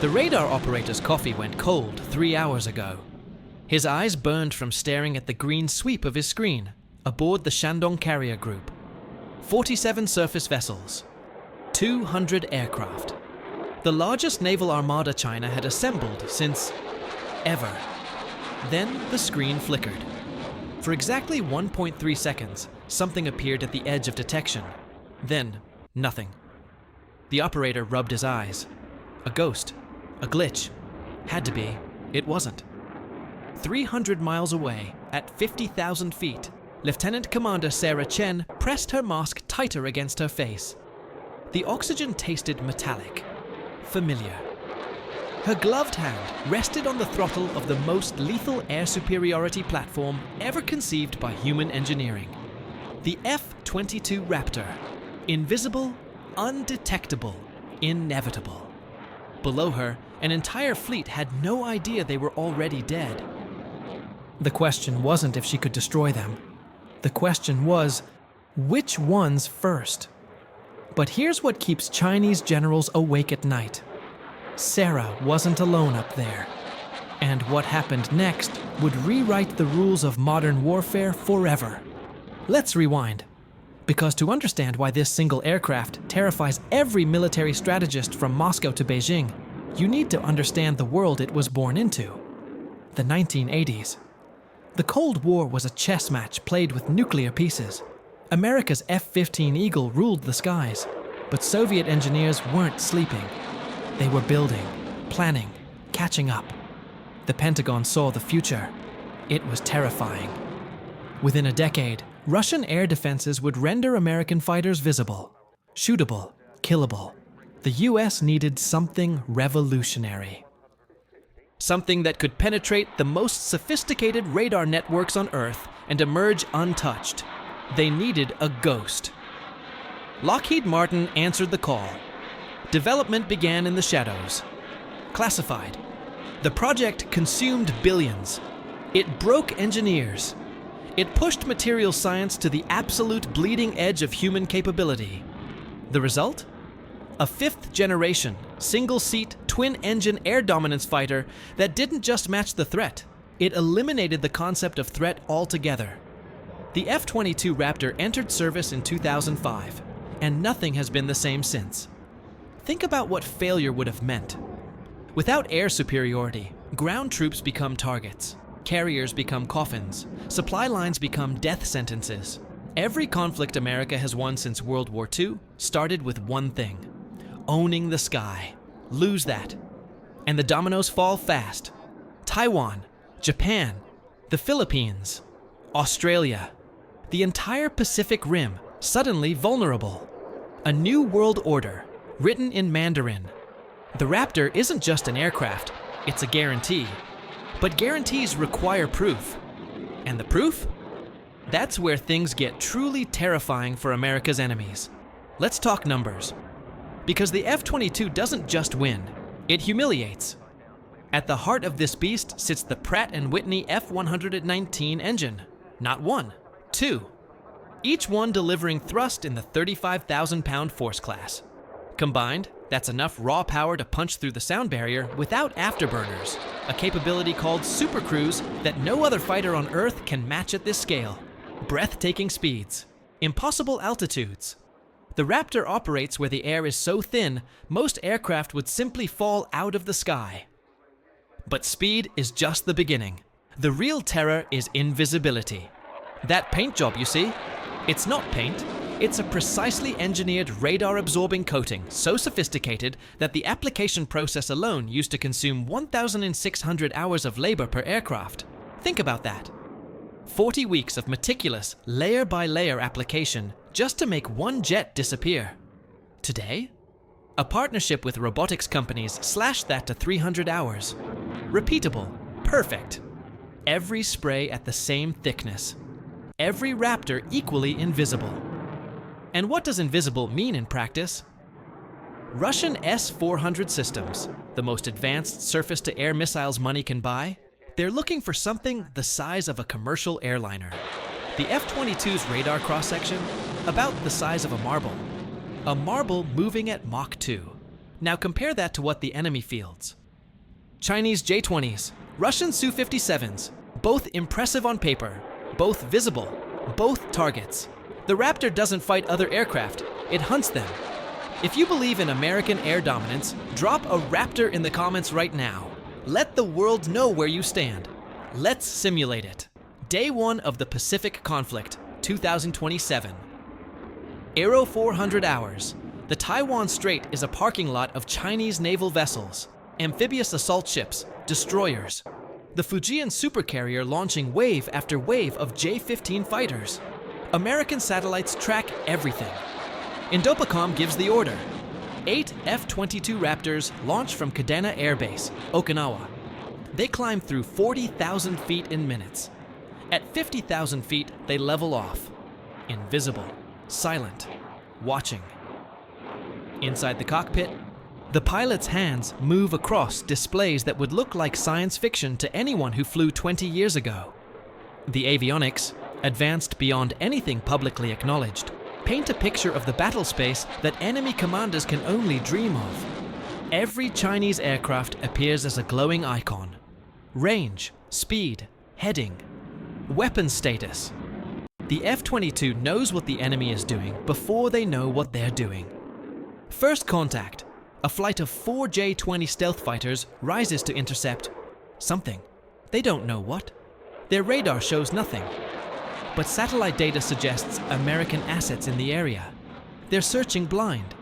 The radar operator's coffee went cold 3 hours ago. His eyes burned from staring at the green sweep of his screen aboard the Shandong Carrier Group. 47 surface vessels, 200 aircraft. The largest naval armada China had assembled since ever. Then the screen flickered. For exactly 1.3 seconds, something appeared at the edge of detection. Then, nothing. The operator rubbed his eyes. A ghost. A glitch. Had to be. It wasn't. 300 miles away, at 50,000 feet, Lieutenant Commander Sarah Chen pressed her mask tighter against her face. The oxygen tasted metallic, familiar. Her gloved hand rested on the throttle of the most lethal air superiority platform ever conceived by human engineering. The F-22 Raptor. Invisible, undetectable, inevitable. Below her, an entire fleet had no idea they were already dead. The question wasn't if she could destroy them. The question was, which ones first? But here's what keeps Chinese generals awake at night. Sarah wasn't alone up there. And what happened next would rewrite the rules of modern warfare forever. Let's rewind. Because to understand why this single aircraft terrifies every military strategist from Moscow to Beijing, you need to understand the world it was born into. The 1980s. The Cold War was a chess match played with nuclear pieces. America's F-15 Eagle ruled the skies, but Soviet engineers weren't sleeping. They were building, planning, catching up. The Pentagon saw the future. It was terrifying. Within a decade, Russian air defenses would render American fighters visible, shootable, killable. The US needed something revolutionary. Something that could penetrate the most sophisticated radar networks on Earth and emerge untouched. They needed a ghost. Lockheed Martin answered the call. Development began in the shadows. Classified. The project consumed billions. It broke engineers. It pushed material science to the absolute bleeding edge of human capability. The result? A fifth-generation, single-seat, twin-engine air dominance fighter that didn't just match the threat. It eliminated the concept of threat altogether. The F-22 Raptor entered service in 2005, and nothing has been the same since. Think about what failure would have meant. Without air superiority, ground troops become targets, carriers become coffins, supply lines become death sentences. Every conflict America has won since World War II started with one thing: owning the sky. Lose that, and the dominoes fall fast. Taiwan, Japan, the Philippines, Australia, the entire Pacific Rim suddenly vulnerable. A new world order, written in Mandarin. The Raptor isn't just an aircraft, it's a guarantee. But guarantees require proof. And the proof? That's where things get truly terrifying for America's enemies. Let's talk numbers. Because the F-22 doesn't just win, it humiliates. At the heart of this beast sits the Pratt & Whitney F-119 engine. Not one, two. Each one delivering thrust in the 35,000-pound force class. Combined, that's enough raw power to punch through the sound barrier without afterburners, a capability called supercruise that no other fighter on Earth can match at this scale. Breathtaking speeds, impossible altitudes. The Raptor operates where the air is so thin, most aircraft would simply fall out of the sky. But speed is just the beginning. The real terror is invisibility. That paint job you see? It's not paint. It's a precisely engineered radar-absorbing coating so sophisticated that the application process alone used to consume 1,600 hours of labor per aircraft. Think about that. 40 weeks of meticulous, layer-by-layer application just to make one jet disappear. Today, a partnership with robotics companies slashed that to 300 hours. Repeatable, perfect. Every spray at the same thickness. Every Raptor equally invisible. And what does invisible mean in practice? Russian S-400 systems, the most advanced surface-to-air missiles money can buy, they're looking for something the size of a commercial airliner. The F-22's radar cross-section, about the size of a marble. A marble moving at Mach 2. Now compare that to what the enemy fields. Chinese J-20s, Russian Su-57s, both impressive on paper, both visible, both targets. The Raptor doesn't fight other aircraft, it hunts them. If you believe in American air dominance, drop a Raptor in the comments right now. Let the world know where you stand. Let's simulate it. Day 1 of the Pacific Conflict, 2027. Aero 400 hours. The Taiwan Strait is a parking lot of Chinese naval vessels, amphibious assault ships, destroyers. The Fujian supercarrier launching wave after wave of J-15 fighters. American satellites track everything. Indopacom gives the order. 8 F-22 Raptors launch from Kadena Air Base, Okinawa. They climb through 40,000 feet in minutes. At 50,000 feet, they level off. Invisible, silent, watching. Inside the cockpit, the pilot's hands move across displays that would look like science fiction to anyone who flew 20 years ago. The avionics, advanced beyond anything publicly acknowledged, paint a picture of the battle space that enemy commanders can only dream of. Every Chinese aircraft appears as a glowing icon. Range, speed, heading, weapon status. The F-22 knows what the enemy is doing before they know what they're doing. First contact. A flight of 4 J-20 stealth fighters rises to intercept something. They don't know what. Their radar shows nothing. But satellite data suggests American assets in the area. They're searching blind.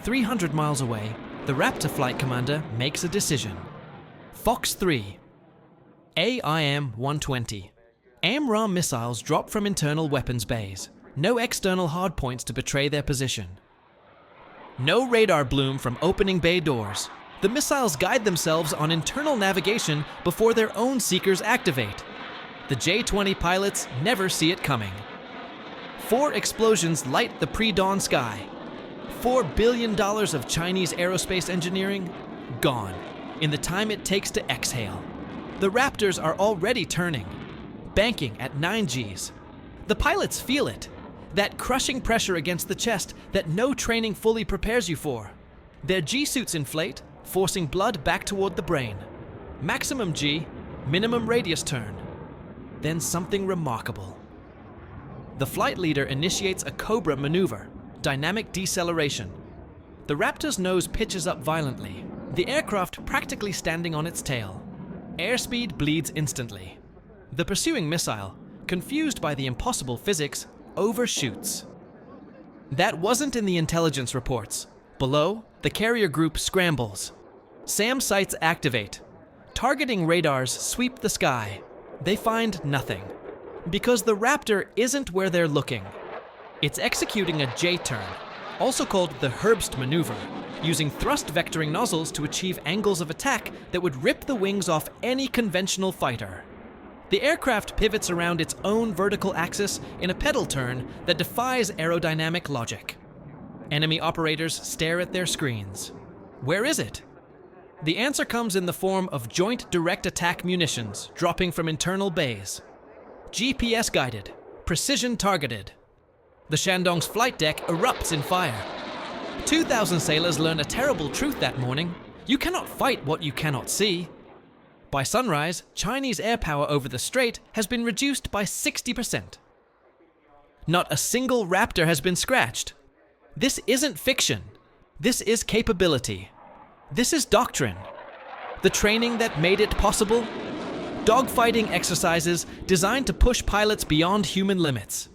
300 miles away, the Raptor flight commander makes a decision. Fox 3. AIM-120. AMRAAM missiles drop from internal weapons bays. No external hardpoints to betray their position. No radar bloom from opening bay doors. The missiles guide themselves on internal navigation before their own seekers activate. The J-20 pilots never see it coming. 4 explosions light the pre-dawn sky. $4 billion of Chinese aerospace engineering, gone, in the time it takes to exhale. The Raptors are already turning, banking at 9 Gs. The pilots feel it, that crushing pressure against the chest that no training fully prepares you for. Their G-suits inflate, forcing blood back toward the brain. Maximum G, minimum radius turn. Then something remarkable. The flight leader initiates a Cobra maneuver, dynamic deceleration. The Raptor's nose pitches up violently, the aircraft practically standing on its tail. Airspeed bleeds instantly. The pursuing missile, confused by the impossible physics, overshoots. That wasn't in the intelligence reports. Below, the carrier group scrambles. SAM sights activate. Targeting radars sweep the sky. They find nothing. Because the Raptor isn't where they're looking. It's executing a J-turn, also called the Herbst maneuver, using thrust vectoring nozzles to achieve angles of attack that would rip the wings off any conventional fighter. The aircraft pivots around its own vertical axis in a pedal turn that defies aerodynamic logic. Enemy operators stare at their screens. Where is it? The answer comes in the form of joint direct attack munitions dropping from internal bays. GPS guided, precision targeted. The Shandong's flight deck erupts in fire. 2,000 sailors learn a terrible truth that morning. You cannot fight what you cannot see. By sunrise, Chinese air power over the strait has been reduced by 60%. Not a single Raptor has been scratched. This isn't fiction. This is capability. This is doctrine. The training that made it possible? Dogfighting exercises designed to push pilots beyond human limits.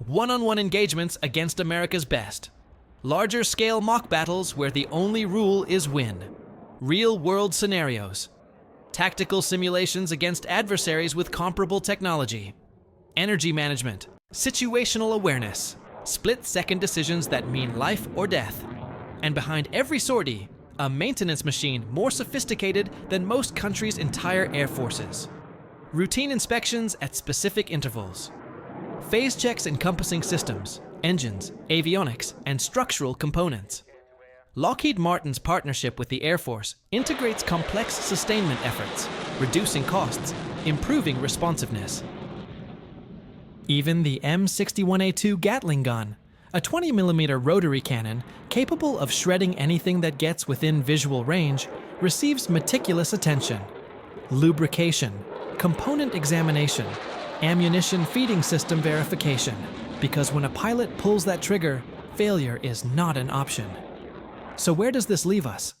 One-on-one engagements against America's best. Larger scale mock battles where the only rule is win. Real-world scenarios. Tactical simulations against adversaries with comparable technology. Energy management. Situational awareness. Split-second decisions that mean life or death. And behind every sortie, a maintenance machine more sophisticated than most countries' entire air forces. Routine inspections at specific intervals. Phase checks encompassing systems, engines, avionics, and structural components. Lockheed Martin's partnership with the Air Force integrates complex sustainment efforts, reducing costs, improving responsiveness. Even the M61A2 Gatling gun, A 20mm rotary cannon, capable of shredding anything that gets within visual range, receives meticulous attention. Lubrication, component examination, ammunition feeding system verification, because when a pilot pulls that trigger, failure is not an option. So where does this leave us?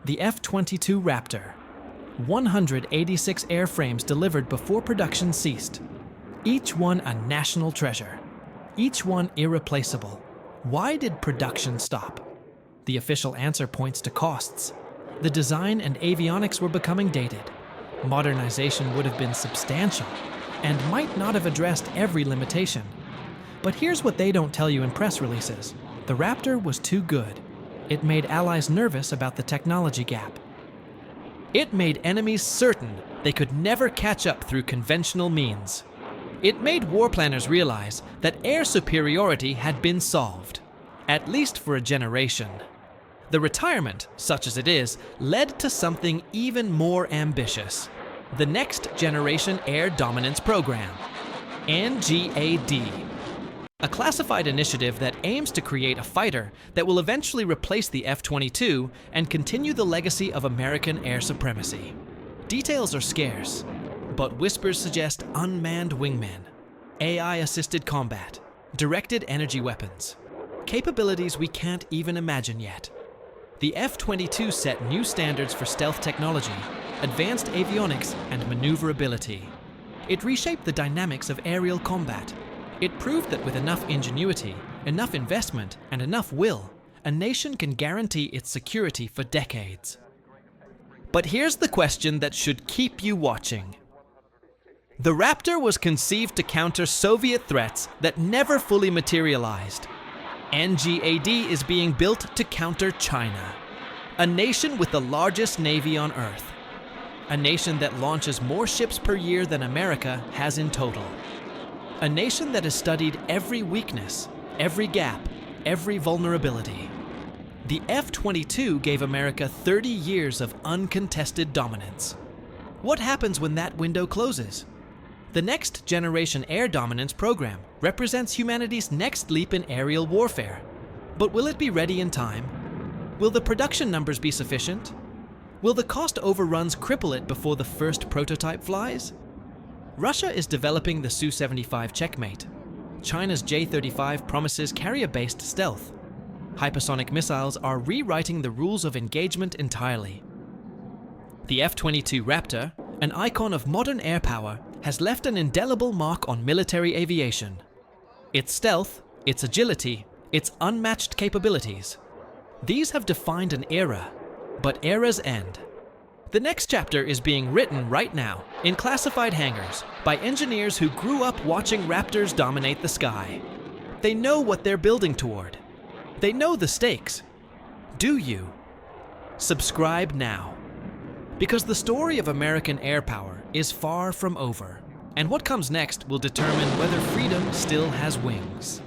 The F-22 Raptor. 186 airframes delivered before production ceased. Each one a national treasure. Each one irreplaceable. Why did production stop? The official answer points to costs. The design and avionics were becoming dated. Modernization would have been substantial and might not have addressed every limitation. But here's what they don't tell you in press releases. The Raptor was too good. It made allies nervous about the technology gap. It made enemies certain they could never catch up through conventional means. It made war planners realize that air superiority had been solved, at least for a generation. The retirement, such as it is, led to something even more ambitious: the Next Generation Air Dominance Program, NGAD. A classified initiative that aims to create a fighter that will eventually replace the F-22 and continue the legacy of American air supremacy. Details are scarce, but whispers suggest unmanned wingmen, AI-assisted combat, directed energy weapons, capabilities we can't even imagine yet. The F-22 set new standards for stealth technology, advanced avionics, and maneuverability. It reshaped the dynamics of aerial combat. It proved that with enough ingenuity, enough investment, and enough will, a nation can guarantee its security for decades. But here's the question that should keep you watching. The Raptor was conceived to counter Soviet threats that never fully materialized. NGAD is being built to counter China, a nation with the largest navy on Earth. A nation that launches more ships per year than America has in total. A nation that has studied every weakness, every gap, every vulnerability. The F-22 gave America 30 years of uncontested dominance. What happens when that window closes? The Next Generation Air Dominance Program represents humanity's next leap in aerial warfare. But will it be ready in time? Will the production numbers be sufficient? Will the cost overruns cripple it before the first prototype flies? Russia is developing the Su-75 Checkmate. China's J-35 promises carrier-based stealth. Hypersonic missiles are rewriting the rules of engagement entirely. The F-22 Raptor, an icon of modern air power, has left an indelible mark on military aviation. Its stealth, its agility, its unmatched capabilities. These have defined an era, but eras end. The next chapter is being written right now, in classified hangars, by engineers who grew up watching Raptors dominate the sky. They know what they're building toward. They know the stakes. Do you? Subscribe now. Because the story of American air power is far from over, and what comes next will determine whether freedom still has wings.